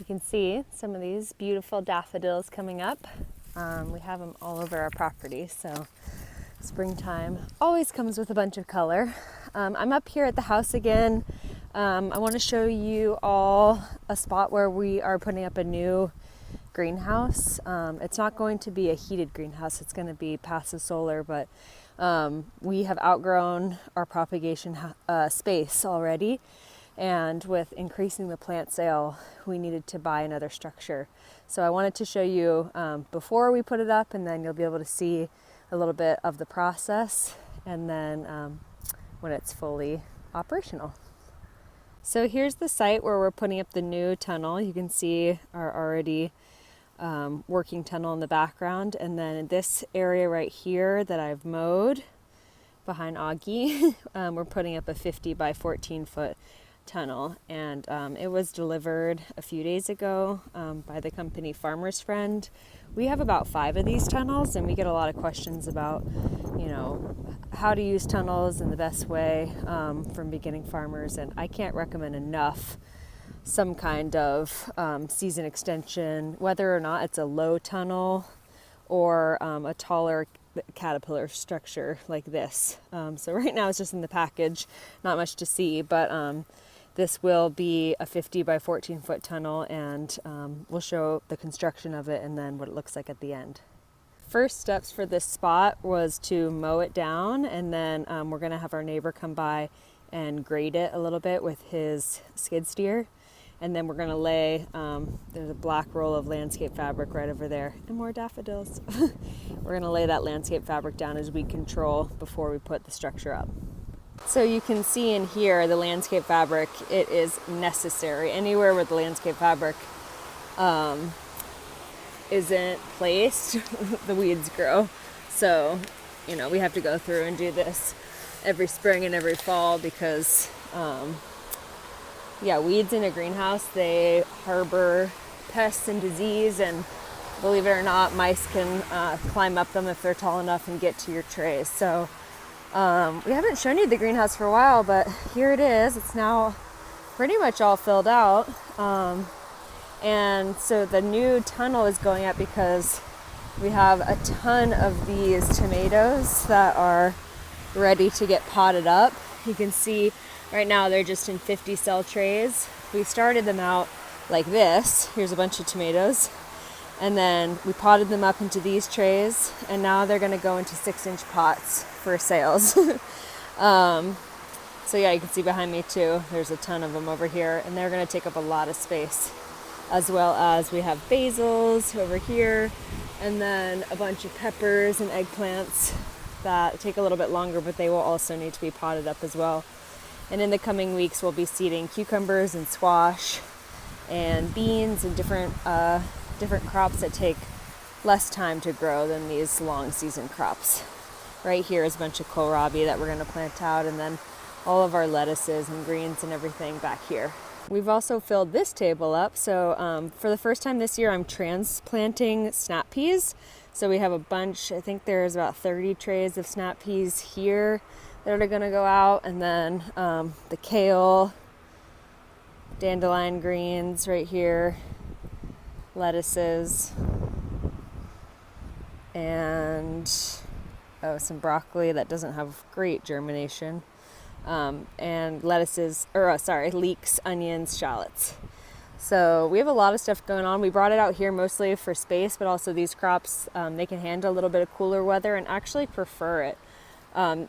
can see some of these beautiful daffodils coming up. We have them all over our property, so springtime always comes with a bunch of color. I'm up here at the house again. I want to show you all a spot where we are putting up a new greenhouse. It's not going to be a heated greenhouse, it's going to be passive solar, but we have outgrown our propagation space already, and with increasing the plant sale, we needed to buy another structure. So I wanted to show you before we put it up, and then you'll be able to see a little bit of the process, and then when it's fully operational. So here's the site where we're putting up the new tunnel. You can see our already working tunnel in the background, and then this area right here that I've mowed behind Augie, we're putting up a 50 by 14 foot tunnel, and it was delivered a few days ago by the company Farmer's Friend. We have about 5 of these tunnels, and we get a lot of questions about, you know, how to use tunnels in the best way from beginning farmers, and I can't recommend enough some kind of season extension, whether or not it's a low tunnel or a taller caterpillar structure like this. So right now it's just in the package, not much to see, but this will be a 50 by 14 foot tunnel, and we'll show the construction of it and then what it looks like at the end. First steps for this spot was to mow it down, and then we're going to have our neighbor come by and grade it a little bit with his skid steer. And then we're going to lay, there's a black roll of landscape fabric right over there, and more daffodils. We're going to lay that landscape fabric down as weed control before we put the structure up. So you can see in here the landscape fabric, it is necessary. Anywhere where the landscape fabric isn't placed, the weeds grow. So, you know, we have to go through and do this every spring and every fall because weeds in a greenhouse, they harbor pests and disease, and believe it or not, mice can climb up them if they're tall enough and get to your trays. So we haven't shown you the greenhouse for a while, but here it is. It's now pretty much all filled out. And so the new tunnel is going up because we have a ton of these tomatoes that are ready to get potted up. You can see right now they're just in 50 cell trays. We started them out like this. Here's a bunch of tomatoes. And then we potted them up into these trays, and now they're going to go into 6-inch pots for sales. So yeah, you can see behind me too, there's a ton of them over here, and they're going to take up a lot of space. As well as we have basils over here, and then a bunch of peppers and eggplants that take a little bit longer, but they will also need to be potted up as well. And in the coming weeks, we'll be seeding cucumbers and squash and beans and different crops that take less time to grow than these long season crops. Right here is a bunch of kohlrabi that we're going to plant out, and then all of our lettuces and greens and everything back here. We've also filled this table up. So for the first time this year, I'm transplanting snap peas. So we have a bunch, I think there's about 30 trays of snap peas here that are going to go out, and then the kale, dandelion greens right here, lettuces, and some broccoli that doesn't have great germination, and leeks, onions, shallots. So we have a lot of stuff going on. We brought it out here mostly for space, but also these crops, they can handle a little bit of cooler weather and actually prefer it.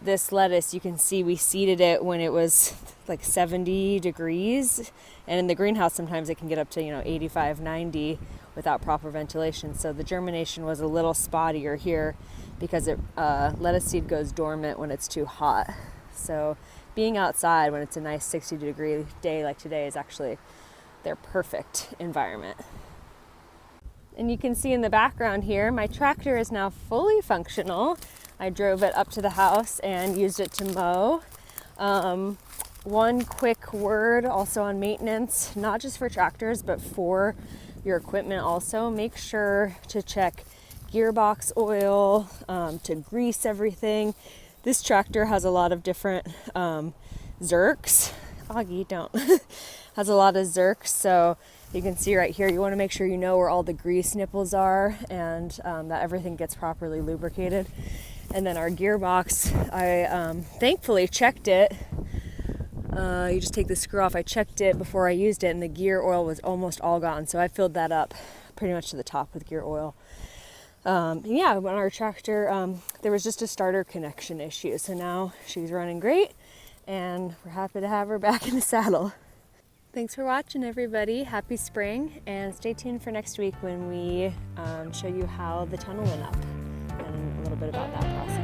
This lettuce, you can see we seeded it when it was like 70 degrees, and in the greenhouse sometimes it can get up to 85, 90 without proper ventilation. So the germination was a little spottier here because lettuce seed goes dormant when it's too hot. So being outside when it's a nice 60-degree day like today is actually their perfect environment. And you can see in the background here, my tractor is now fully functional. I drove it up to the house and used it to mow. One quick word also on maintenance, not just for tractors, but for your equipment also. Make sure to check gearbox oil, to grease everything. This tractor has a lot of different zerks, Augie, don't. Has a lot of zerk, so you can see right here, you want to make sure you know where all the grease nipples are and that everything gets properly lubricated. And then our gearbox, I thankfully checked it. You just take the screw off. I checked it before I used it, and the gear oil was almost all gone, so I filled that up pretty much to the top with gear oil. Yeah, on our tractor, there was just a starter connection issue, so now she's running great, and we're happy to have her back in the saddle. Thanks for watching, everybody. Happy spring, and stay tuned for next week when we show you how the tunnel went up and a little bit about that process.